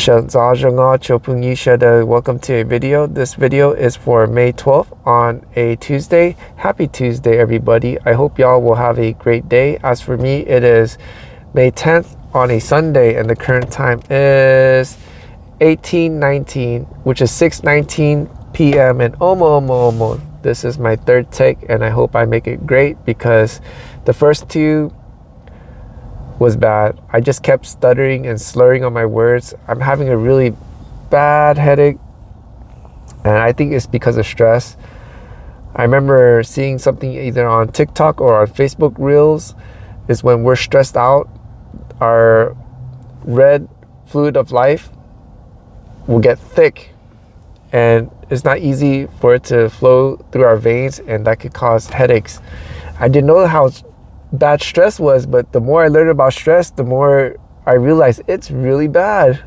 Welcome to a video. This video is for May 12th on a Tuesday. Happy Tuesday, everybody. I hope y'all will have a great day. As for me, it is May 10th on a Sunday, and the current time is 18:19, which is 6:19 p.m. in Omo. This is my third take, and I hope I make it great because the first two was bad. I just kept stuttering and slurring on my words. I'm having a really bad headache, and I think it's because of stress. I remember seeing something either on TikTok or on Facebook Reels is when we're stressed out, our red fluid of life will get thick, and it's not easy for it to flow through our veins, and that could cause headaches. I didn't know how bad stress was, but the more I learned about stress, the more I realized it's really bad.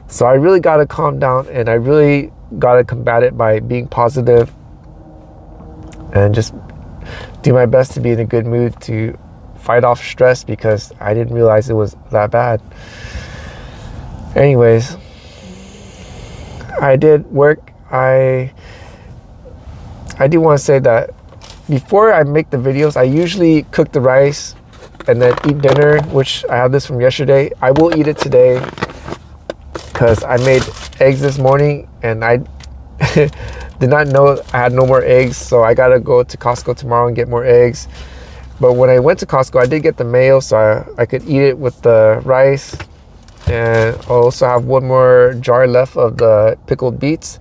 So I really got to calm down, and I really got to combat it by being positive and just do my best to be in a good mood to fight off stress, because I didn't realize it was that bad. Anyways, I did work. I do want to say that before I make the videos, I usually cook the rice and then eat dinner, which I have this from yesterday. I will eat it today because I made eggs this morning, and I did not know I had no more eggs, so I gotta go to Costco tomorrow and get more eggs. But when I went to Costco, I did get the mayo, so I could eat it with the rice, and I also have one more jar left of the pickled beets,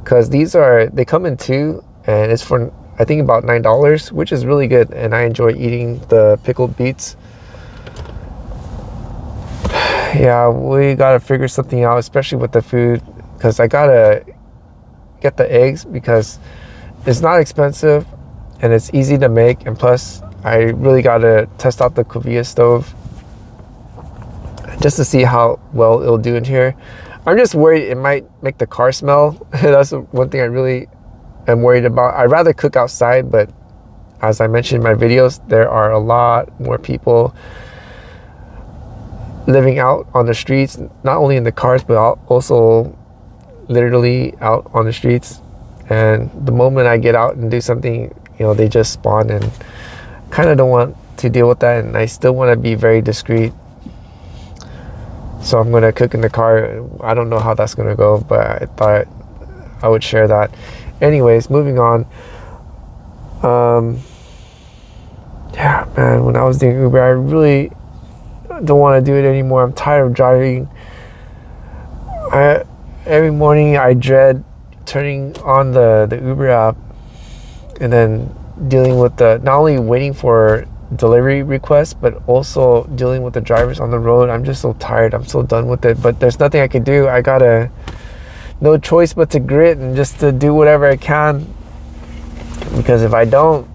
because they come in two, and it's for I think about $9, which is really good, and I enjoy eating the pickled beets. Yeah, we gotta figure something out, especially with the food, because I gotta get the eggs because it's not expensive and it's easy to make, and plus I really gotta test out the Covia stove just to see how well it'll do in here. I'm just worried it might make the car smell. That's one thing I really am worried about. I'd rather cook outside, but as I mentioned in my videos, there are a lot more people living out on the streets, not only in the cars, but also literally out on the streets. And the moment I get out and do something, they just spawn, and kind of don't want to deal with that, and I still want to be very discreet. So I'm going to cook in the car. I don't know how that's going to go, but I thought I would share that. Anyways, moving on. Yeah, man, when I was doing Uber, I really don't want to do it anymore. I'm tired of driving. Every morning I dread turning on the Uber app and then dealing with not only waiting for delivery requests, but also dealing with the drivers on the road. I'm just so tired. I'm so done with it, but there's nothing I can do. I gotta no choice but to grit and just to do whatever I can, because if I don't,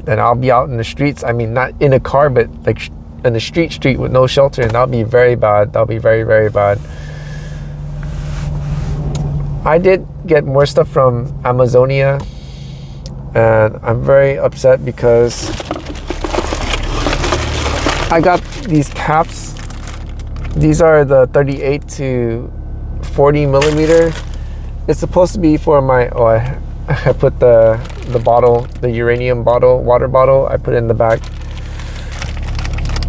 then I'll be out in the streets. I mean, not in a car, but like in the street with no shelter, and that'll be very bad. That'll be very, very bad. I did get more stuff from Amazonia, and I'm very upset because I got these caps. These are the 38 to 40 millimeter. It's supposed to be for my I put the bottle, the uranium bottle, water bottle, I put it in the back.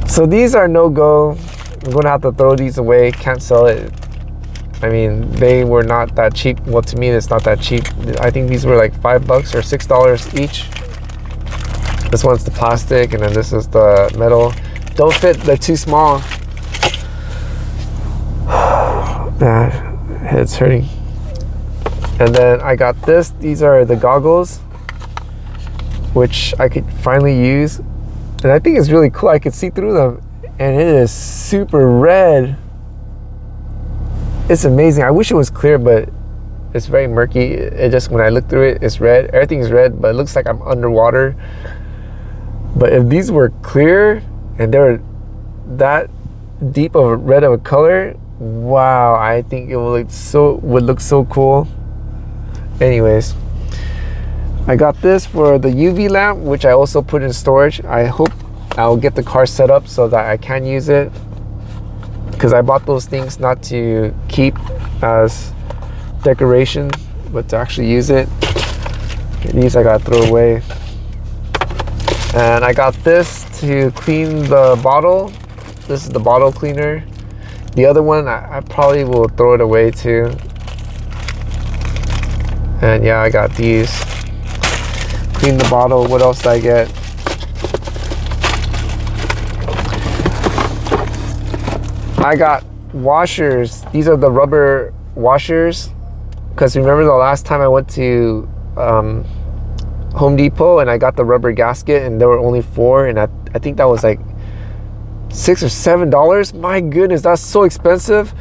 So these are no go. I'm gonna have to throw these away. Can't sell it. I mean, they were not that cheap. Well, to me, it's not that cheap. I think these were like $5 or $6 each. This one's the plastic, and then this is the metal. Don't fit, they're too small. Man, head's hurting. And then I got this. These are the goggles, which I could finally use, and I think it's really cool. I could see through them, and it is super red. It's amazing. I wish it was clear, but it's very murky. It just, when I look through it, it's red. Everything's red, but it looks like I'm underwater. But if these were clear and they're that deep of a red of a color, wow, I think it would look so cool. Anyways, I got this for the UV lamp, which I also put in storage. I hope I'll get the car set up so that I can use it. because I bought those things not to keep as decoration, but to actually use it. Okay, these I gotta throw away. And I got this to clean the bottle. This is the bottle cleaner. The other one, I probably will throw it away too. And yeah, I got these. Clean the bottle. What else did I get? I got washers. These are the rubber washers. Because remember the last time I went to Home Depot and I got the rubber gasket and there were only 4, and I think that was like $6 or $7. My goodness, that's so expensive.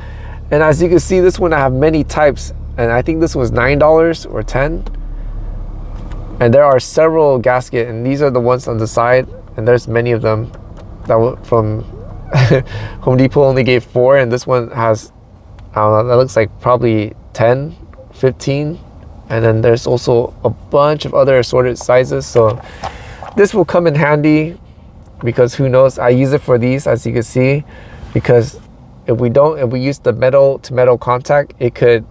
And as you can see, this one I have many types, and I think this was $9 or $10. And there are several gaskets, and these are the ones on the side, and there's many of them. That were from Home Depot only gave 4, and this one has, I don't know, that looks like probably 10, 15. And then there's also a bunch of other assorted sizes. So this will come in handy, because who knows, I use it for these, as you can see, because if we use the metal to metal contact, it could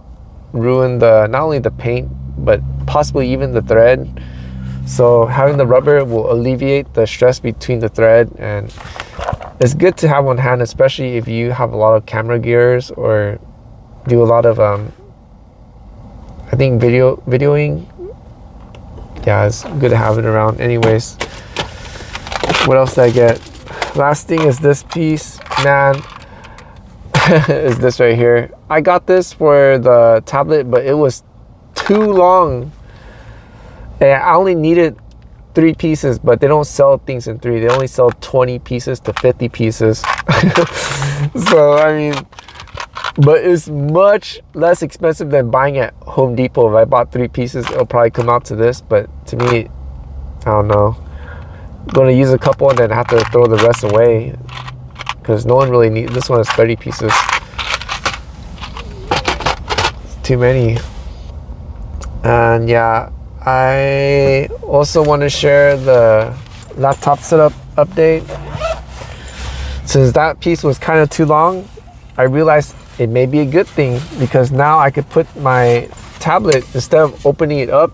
ruin not only the paint, but possibly even the thread. So having the rubber will alleviate the stress between the thread, and it's good to have on hand, especially if you have a lot of camera gears or do a lot of I think videoing. Yeah, it's good to have it around. Anyways, what else did I get? Last thing is this piece, man. Is this right here. I got this for the tablet, but it was too long, and I only needed 3 pieces, but they don't sell things in 3. They only sell 20 pieces to 50 pieces. So I mean, but it's much less expensive than buying at Home Depot. If I bought 3 pieces, it'll probably come out to this, but to me, I don't know. I'm gonna use a couple and then have to throw the rest away, because no one really needs. This one is 30 pieces. It's too many. And yeah, I also want to share the laptop setup update. Since that piece was kind of too long, I realized it may be a good thing, because now I could put my tablet, instead of opening it up,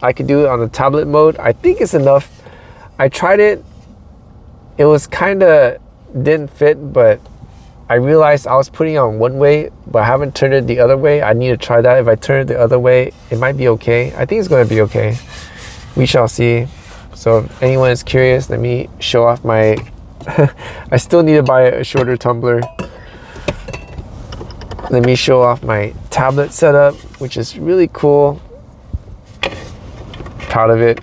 I could do it on the tablet mode. I think it's enough. I tried it. It was kind of didn't fit, but I realized I was putting it on one way, but I haven't turned it the other way. I need to try that. If I turn it the other way, it might be okay. I think it's going to be okay. We shall see. So if anyone is curious, let me show off my I still need to buy a shorter tumbler. Let me show off my tablet setup, which is really cool. Proud of it.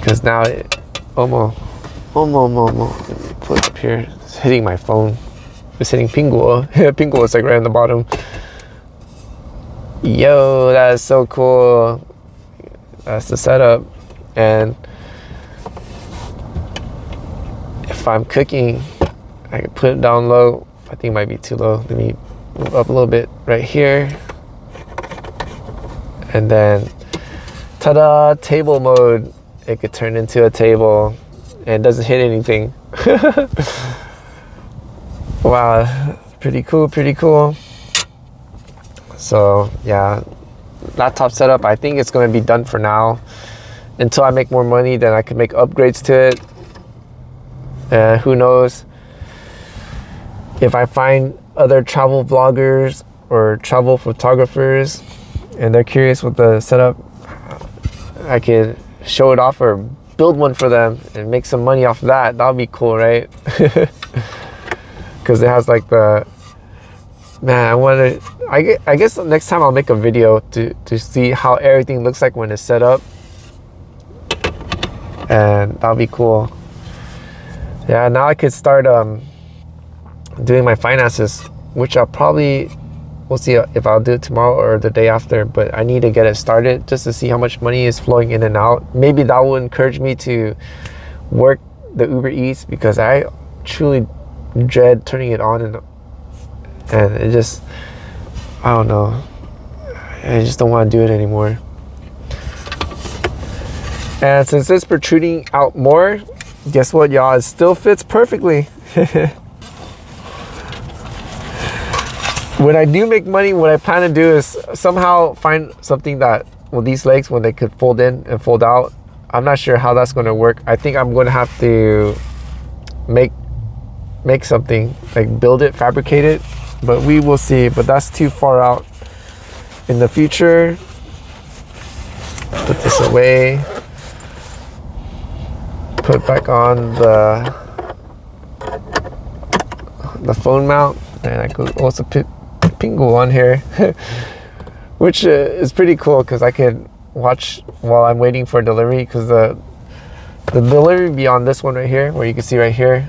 Because now it almost let me put it up here. It's hitting my phone. It's hitting Pinguo. Pinguo is like right on the bottom. Yo, that is so cool. That's the setup. And if I'm cooking, I can put it down low. I think it might be too low. Let me move up a little bit right here. And then, ta-da, table mode. It could turn into a table and it doesn't hit anything. Wow, pretty cool, pretty cool. So yeah, laptop setup, I think it's going to be done for now. Until I make more money, then I can make upgrades to it. And who knows, if I find other travel vloggers or travel photographers and they're curious with the setup, I could show it off or build one for them and make some money off of that. That would be cool, right? Because it has like the, man, I guess next time I'll make a video to see how everything looks like when it's set up, and that'll be cool. Yeah, now I could start doing my finances, which we'll see if I'll do it tomorrow or the day after, but I need to get it started just to see how much money is flowing in and out. Maybe that will encourage me to work the Uber Eats, because I truly dread turning it on and it just, I don't know, I just don't want to do it anymore. And since it's protruding out more, guess what, y'all? It still fits perfectly. When I do make money, what I plan to do is somehow find something that, with these legs, when they could fold in and fold out. I'm not sure how that's going to work. I think I'm going to have to make something, like build it, fabricate it, but we will see. But that's too far out in the future. Put this away, put back on the phone mount, and I could also put Pingu on here, which is pretty cool because I could watch while I'm waiting for delivery, because the delivery beyond this one right here, where you can see right here,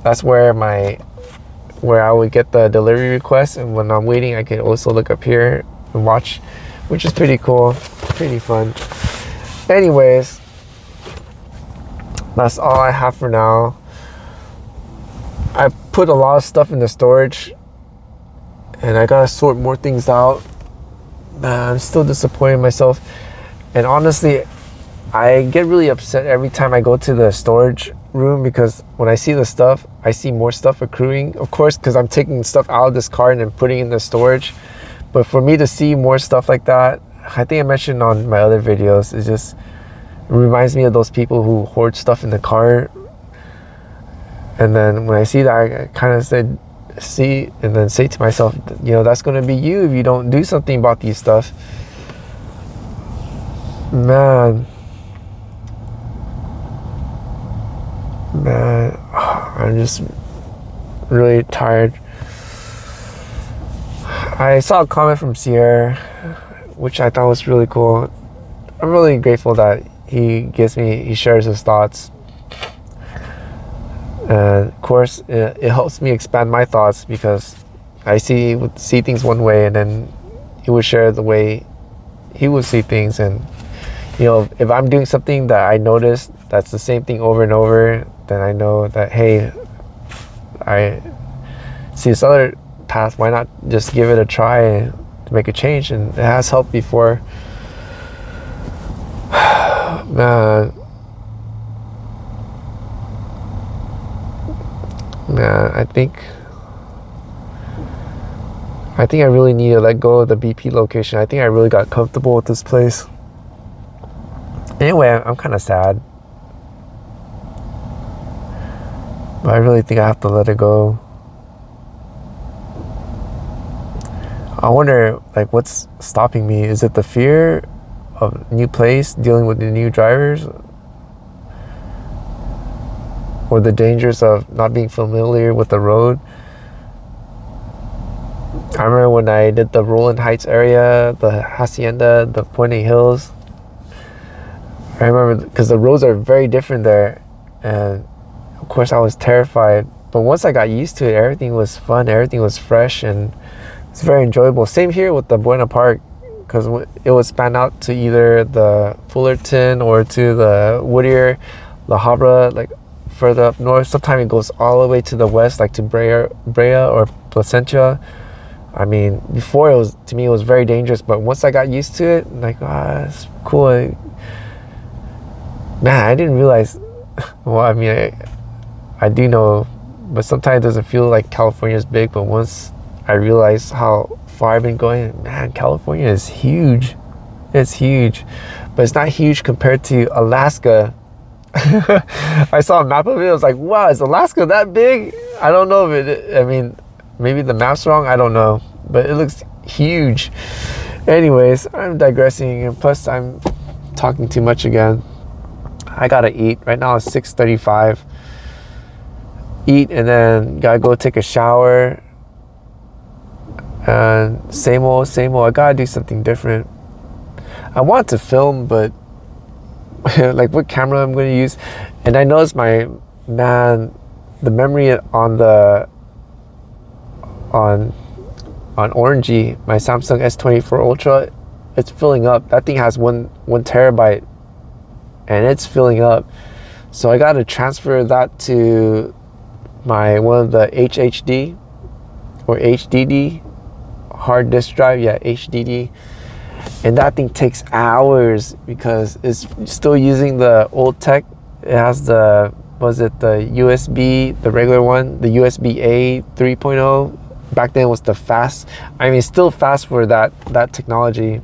that's where I would get the delivery request, and when I'm waiting I can also look up here and watch, which is pretty cool, pretty fun. Anyways, that's all I have for now. I put a lot of stuff in the storage and I gotta sort more things out. Man, I'm still disappointed in myself, and honestly I get really upset every time I go to the storage room, because when I see the stuff, I see more stuff accruing, of course, because I'm taking stuff out of this cart and putting in the storage. But for me to see more stuff like that, I think I mentioned on my other videos, it reminds me of those people who hoard stuff in the cart. And then when I see that, I kind of say to myself, you know, that's going to be you if you don't do something about these stuff. Man, I'm just really tired. I saw a comment from Sierra, which I thought was really cool. I'm really grateful that he shares his thoughts. And of course, it helps me expand my thoughts, because I would see things one way, and then he would share the way he would see things. And you know, if I'm doing something that I noticed that's the same thing over and over, then I know that, hey, I see this other path, why not just give it a try to make a change? And it has helped before. Man, I think I really need to let go of the BP location. I think I really got comfortable with this place. Anyway, I'm kind of sad, but I really think I have to let it go. I wonder, like, what's stopping me? Is it the fear of new place, dealing with the new drivers, or the dangers of not being familiar with the road? I remember when I did the Roland Heights area, the Hacienda, the Pointe Hills. I remember because the roads are very different there, and of course I was terrified. But once I got used to it, everything was fun, everything was fresh, and it's very enjoyable. Same here with the Buena Park, because it would span out to either the Fullerton or to the Whittier, La Habra, like further up north. Sometimes it goes all the way to the west, like to Brea or Placentia. I mean, before to me it was very dangerous, but once I got used to it, like, it's cool. Man, I didn't realize. Well, I mean, I do know, but sometimes it doesn't feel like California is big. But once I realized how far I've been going, man, California is huge. It's huge, but it's not huge compared to Alaska. I saw a map of it. I was like, wow, is Alaska that big? I don't know if it, I mean, maybe the map's wrong, I don't know, but it looks huge. Anyways, I'm digressing, and plus I'm talking too much again. I gotta eat. Right now it's 6:35. Eat, and then gotta go take a shower. And same old. I gotta do something different. I want to film, but like what camera I'm gonna use. And I noticed the memory on Orangey, my Samsung S24 Ultra, it's filling up. That thing has one terabyte, and it's filling up. So I got to transfer that to one of the HHD or HDD hard disk drive. Yeah, HDD. And that thing takes hours because it's still using the old tech It has the, was it the USB, the regular one, the USB-A 3.0. Back then it was the fast. I mean, it's still fast for that technology.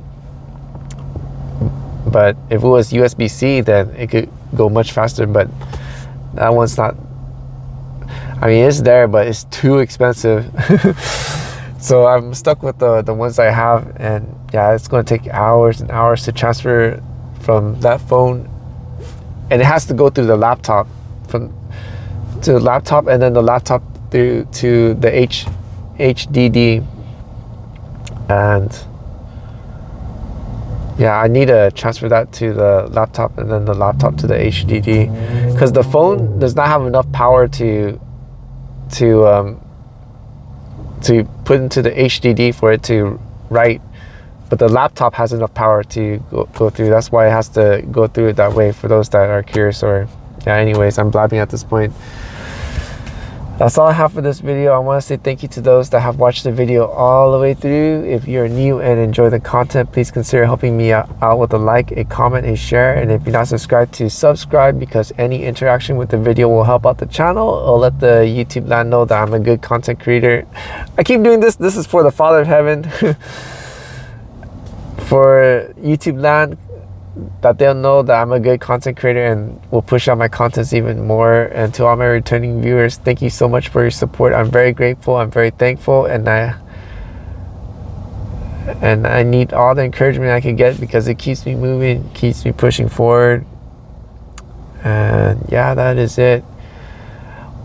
But if it was USB-C, then it could go much faster. But that one's not. I mean, it's there, but it's too expensive. So I'm stuck with the ones I have, and yeah, it's going to take hours and hours to transfer from that phone, and it has to go through the laptop, to the laptop, and then the laptop through to the HDD, and yeah, I need to transfer that to the laptop, and then the laptop to the HDD, because the phone does not have enough power to put into the HDD for it to write, but the laptop has enough power to go through. That's why it has to go through it that way, for those that are curious. Or yeah, anyways, I'm blabbing at this point. That's all I have for this video. I want to say thank you to those that have watched the video all the way through. If you're new and enjoy the content, please consider helping me out with a like, a comment, a share, and if you're not subscribed, to subscribe, because any interaction with the video will help out the channel. It'll let the YouTube land know that I'm a good content creator. I keep doing this. This is for the Father of Heaven. For YouTube land, that they'll know that I'm a good content creator and will push out my contents even more. And to all my returning viewers, thank you so much for your support. I'm very grateful. I'm very thankful, and I need all the encouragement I can get, because it keeps me moving, keeps me pushing forward. And yeah, that is it.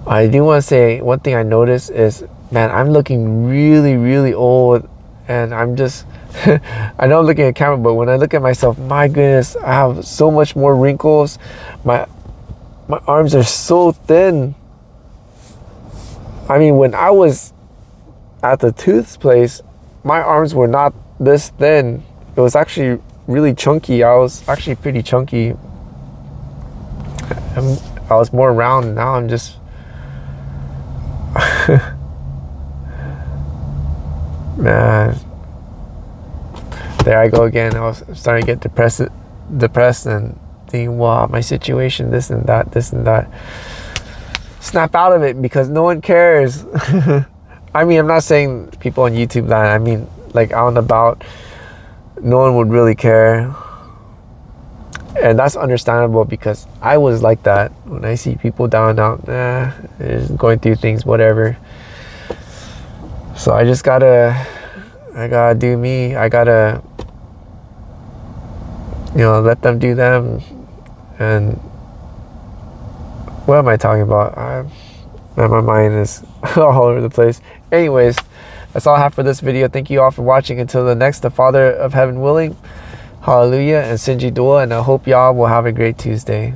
I do want to say one thing I noticed is, man, I'm looking really, really old, and I'm just I know I'm looking at camera, but when I look at myself, my goodness, I have so much more wrinkles. My arms are so thin. I mean, when I was at the tooth place, my arms were not this thin. It was actually really chunky. I was actually pretty chunky. I was more round. Now I'm just man, there I go again. I was starting to get depressed and thinking, wow, my situation, this and that. Snap out of it, because no one cares. I mean, I'm not saying people on YouTube land. I mean, like out and about, no one would really care. And that's understandable, because I was like that. When I see people down and out, they're just going through things, whatever. So I just gotta do me. I gotta, let them do them. And what am I talking about? Man, my mind is all over the place. Anyways, that's all I have for this video. Thank you all for watching. Until the next, the Father of Heaven willing, hallelujah and Sinji Dua, and I hope y'all will have a great Tuesday.